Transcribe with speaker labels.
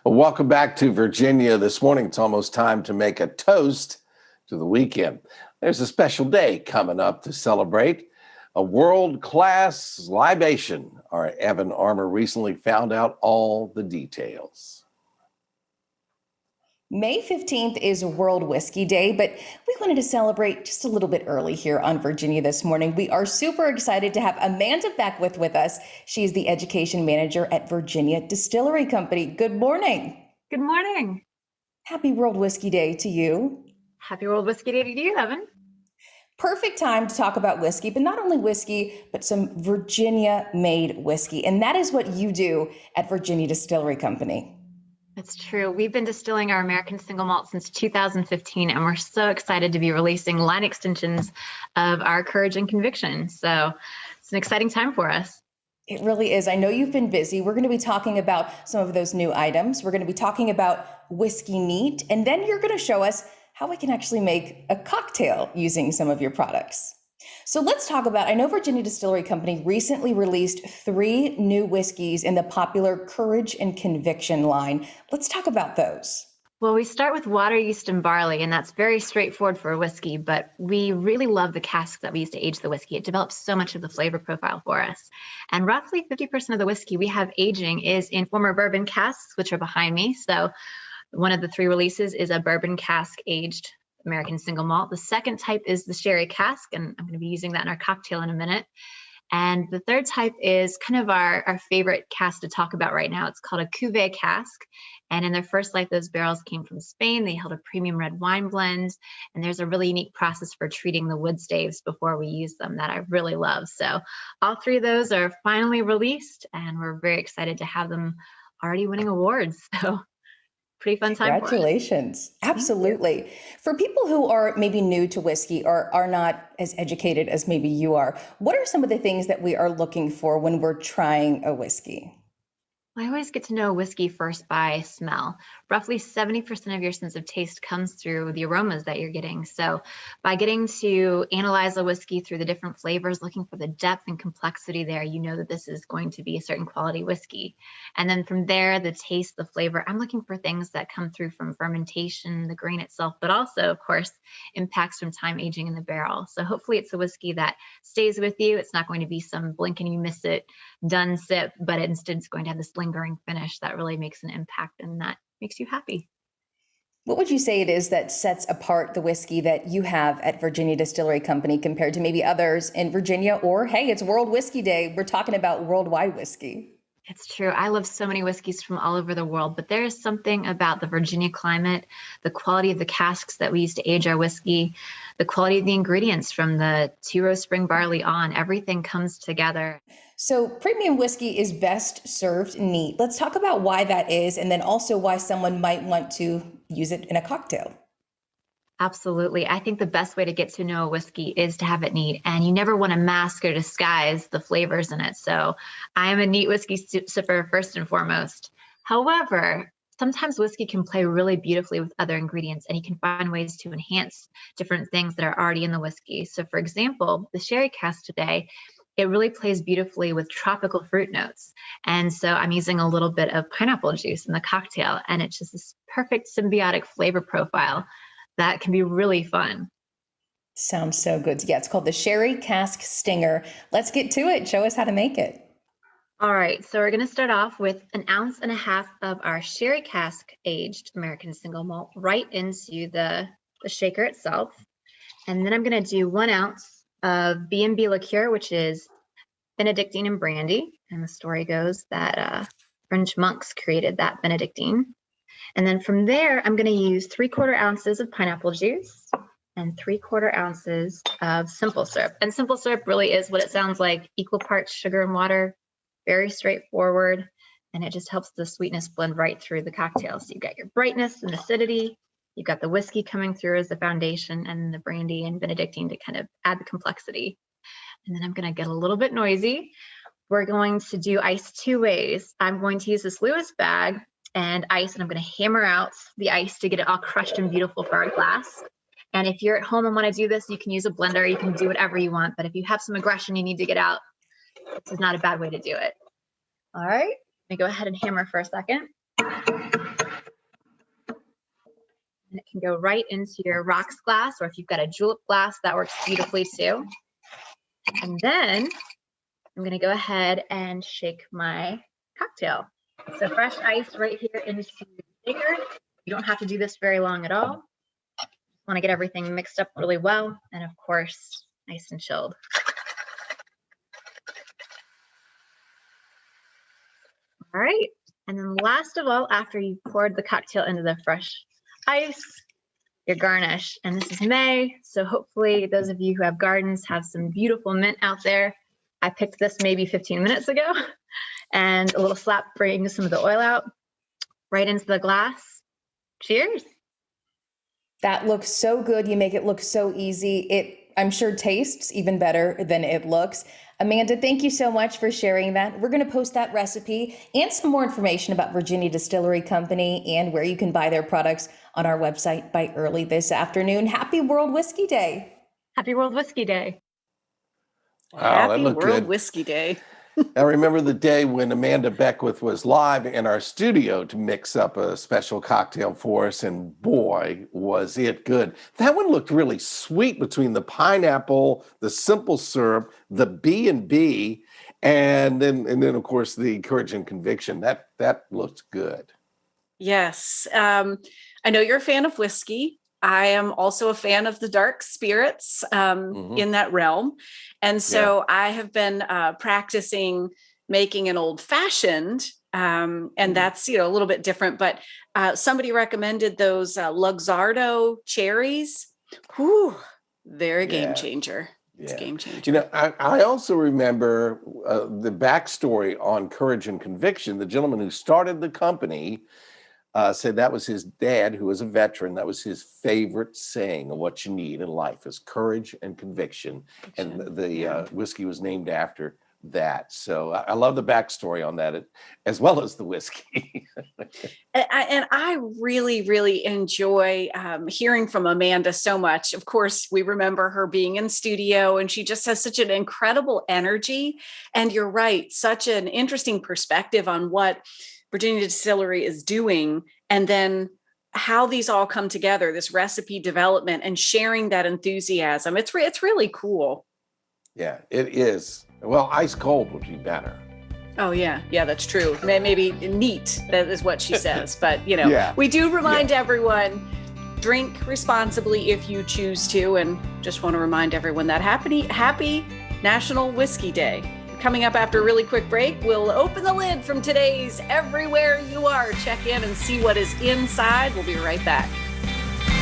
Speaker 1: Well, welcome back to Virginia this morning. It's almost time to make a toast to the weekend. There's a special day coming up to celebrate a world-class libation. Our Evanne Armour recently found out all the details.
Speaker 2: May 15th is World Whisky Day, but we wanted to celebrate just a little bit early here on Virginia this morning. We are super excited to have Amanda Beckwith with us. She's the education manager at Virginia Distillery Company. Good morning.
Speaker 3: Good morning.
Speaker 2: Happy World Whisky Day to you.
Speaker 3: Happy World Whisky Day to you, Evan.
Speaker 2: Perfect time to talk about whiskey, but not only whiskey, but some Virginia-made whiskey. And that is what you do at Virginia Distillery Company.
Speaker 3: That's true. We've been distilling our American single malt since 2015, and we're so excited to be releasing line extensions of our Courage and Conviction. So it's an exciting time for us.
Speaker 2: It really is. I know you've been busy. We're going to be talking about some of those new items. We're going to be talking about whiskey neat, and then you're going to show us how we can actually make a cocktail using some of your products. So let's talk about, I know Virginia Distillery Company recently released 3 new whiskeys in the popular Courage and Conviction line. Let's talk about those.
Speaker 3: Well, we start with water, yeast, and barley, and that's very straightforward for a whiskey, but we really love the casks that we use to age the whiskey. It develops so much of the flavor profile for us. And roughly 50% of the whiskey we have aging is in former bourbon casks, which are behind me. So one of the 3 releases is a bourbon cask aged American single malt. The second type is the Sherry Cask, and I'm going to be using that in our cocktail in a minute. And the third type is kind of our favorite cask to talk about right now. It's called a Cuvée cask. And in their first life, those barrels came from Spain. They held a premium red wine blend. And there's a really unique process for treating the wood staves before we use them that I really love. So all 3 of those are finally released, and we're very excited to have them already winning awards. So pretty fun time.
Speaker 2: Congratulations. Absolutely. For people who are maybe new to whiskey or are not as educated as maybe you are, what are some of the things that we are looking for when we're trying a whiskey?
Speaker 3: I always get to know whiskey first by smell. Roughly 70% of your sense of taste comes through the aromas that you're getting. So by getting to analyze a whiskey through the different flavors, looking for the depth and complexity there, you know that this is going to be a certain quality whiskey. And then from there, the taste, the flavor, I'm looking for things that come through from fermentation, the grain itself, but also, of course, impacts from time aging in the barrel. So hopefully it's a whiskey that stays with you. It's not going to be some blink and you miss it, done sip, but instead it's going to have this lingering finish that really makes an impact and that makes you happy.
Speaker 2: What would you say it is that sets apart the whiskey that you have at Virginia Distillery Company compared to maybe others in Virginia? Or, hey, it's World Whisky Day. We're talking about worldwide whiskey.
Speaker 3: It's true. I love so many whiskeys from all over the world, but there is something about the Virginia climate, the quality of the casks that we use to age our whiskey, the quality of the ingredients from the 2-row spring barley on, everything comes together.
Speaker 2: So premium whiskey is best served neat. Let's talk about why that is, and then also why someone might want to use it in a cocktail.
Speaker 3: Absolutely. I think the best way to get to know a whiskey is to have it neat, and you never want to mask or disguise the flavors in it. So I am a neat whiskey sipper first and foremost. However, sometimes whiskey can play really beautifully with other ingredients, and you can find ways to enhance different things that are already in the whiskey. So for example, the Sherry Cask today, it really plays beautifully with tropical fruit notes. And so I'm using a little bit of pineapple juice in the cocktail, and it's just this perfect symbiotic flavor profile that can be really fun.
Speaker 2: Sounds so good. Yeah, it's called the Sherry Cask Stinger. Let's get to it. Show us how to make it.
Speaker 3: All right, so we're going to start off with 1.5 ounces of our Sherry Cask aged American single malt right into the shaker itself. And then I'm going to do 1 ounce of B&B liqueur, which is Benedictine and brandy. And the story goes that French monks created that Benedictine. And then from there, I'm going to use 3/4 ounces of pineapple juice and 3/4 ounces of simple syrup. And simple syrup really is what it sounds like, equal parts sugar and water, very straightforward. And it just helps the sweetness blend right through the cocktail. So you've got your brightness and acidity, you've got the whiskey coming through as the foundation, and the brandy and Benedictine to kind of add the complexity. And then I'm going to get a little bit noisy. We're going to do ice 2 ways. I'm going to use this Lewis bag and ice, and I'm going to hammer out the ice to get it all crushed and beautiful for our glass. And if you're at home and want to do this, you can use a blender, you can do whatever you want. But if you have some aggression you need to get out, this is not a bad way to do it. All right, let me go ahead and hammer for a second. and it can go right into your rocks glass, or if you've got a julep glass, that works beautifully too. And then I'm going to go ahead and shake my cocktail. So fresh ice right here into the shaker. You don't have to do this very long at all. Just want to get everything mixed up really well, and of course, nice and chilled. All right. And then last of all, after you've poured the cocktail into the fresh ice, your garnish. And this is May, so hopefully those of you who have gardens have some beautiful mint out there. I picked this maybe 15 minutes ago, and a little slap brings some of the oil out right into the glass. Cheers.
Speaker 2: That looks so good. You make it look so easy. It, I'm sure, tastes even better than it looks. Amanda, thank you so much for sharing that. We're going to post that recipe and some more information about Virginia Distillery Company and where you can buy their products on our website by early this afternoon. Happy World Whiskey Day.
Speaker 3: Happy World Whiskey Day.
Speaker 1: Wow, that
Speaker 4: Happy
Speaker 1: looked
Speaker 4: World
Speaker 1: good.
Speaker 4: Whiskey Day.
Speaker 1: I remember the day when Amanda Beckwith was live in our studio to mix up a special cocktail for us, and boy, was it good. That one looked really sweet between the pineapple, the simple syrup, the B&B, and then of course the Courage and Conviction. That looked good.
Speaker 4: Yes. I know you're a fan of whiskey. I am also a fan of the dark spirits in that realm. And so I have been practicing making an old fashioned, and that's, a little bit different, but somebody recommended those Luxardo cherries. Whew, they're a game changer. It's a game changer.
Speaker 1: I also remember the backstory on Courage and Conviction. The gentleman who started the company said that was his dad, who was a veteran. That was his favorite saying of what you need in life is courage and conviction. And the whiskey was named after that. So I love the backstory on that, as well as the whiskey.
Speaker 4: And I really, really enjoy hearing from Amanda so much. Of course, we remember her being in studio, and she just has such an incredible energy. And you're right, such an interesting perspective on what Virginia Distillery is doing, and then how these all come together, this recipe development and sharing that enthusiasm. It's really cool.
Speaker 1: Yeah, it is. Well, ice cold would be better.
Speaker 4: Oh, yeah. Yeah, that's true. Maybe neat, that is what she says. But, we do remind everyone, drink responsibly if you choose to. And just want to remind everyone that happy National Whiskey Day. Coming up after a really quick break, we'll open the lid from today's Everywhere You Are. Check in and see what is inside. We'll be right back.